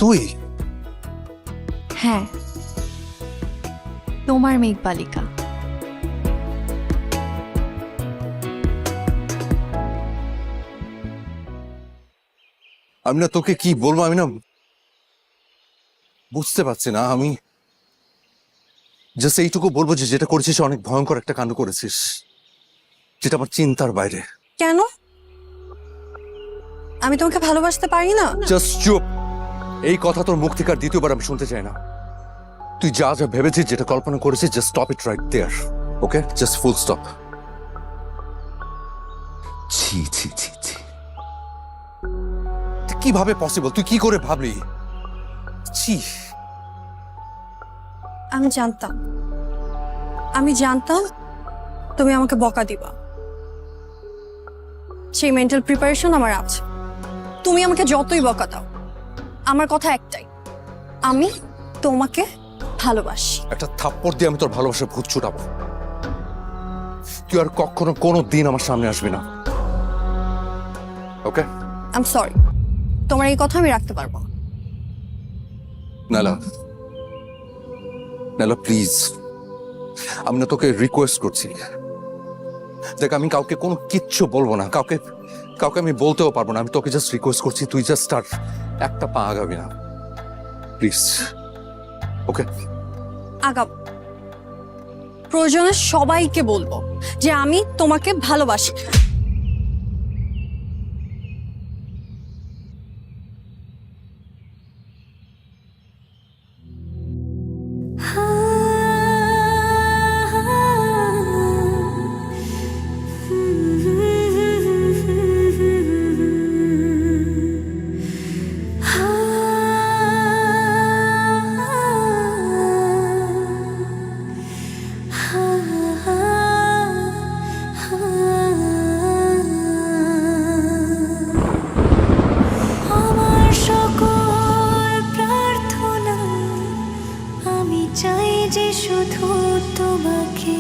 তুই? হ্যাঁ, তোমার মেঘ বালিকা। আমি না তোকে কি বলবো, আমি না বুঝতে পারছি না। আমি জাস্ট এইটুকু বলবো যে যেটা করেছিস অনেক ভয়ঙ্কর একটা কাণ্ড করেছিস, যেটা আমার চিন্তার বাইরে। কেন? আমি তোমাকে ভালোবাসতে পারি না? জাস্ট চুপ। এই কথা তোর মুখ থেকে আর দ্বিতীয়বার আমি শুনতে চাই না। তুই যা যা ভেবেছিস, যেটা কল্পনা করেছিস, just stop it right there. Okay, just full stop. ছি ছি ছি ছি, কিভাবে পসিবল? তুই কি করে ভাবলি? ছি। আমি জানতাম তুমি আমাকে বকা দিবা। সেই মেন্টাল প্রিপারেশন আমার আছে। তুমি আমাকে যতই বকা দাও, আমার কথা একটাই, আমি তোমাকে ভালোবাসি। একটা থাপ্পড় দিয়ে আমি তোর ভালোবাসার ভূত ছুটাবো। তুই আর কখনো কোনো দিন আমার সামনে আসবি না। ওকে? আই এম সরি, তোমার এই কথা আমি রাখতে পারবো না। নালা, নালা প্লিজ, আমি না তোকে রিকোয়েস্ট করছি। দেখ, আমি কাউকে কোনো কিচ্ছু বলবো না, কাউকে আমি বলতেও পারবো না। আমি তোকে জাস্ট রিকোয়েস্ট করছি, তুই জাস্ট আর একটা পা আগাবি না, প্লিজ। ওকে? আগাম প্রয়োজনে সবাইকে বলবো যে আমি তোমাকে ভালোবাসি। আমার সকল প্রার্থনা, আমি চাই যে শুধু তোমাকে।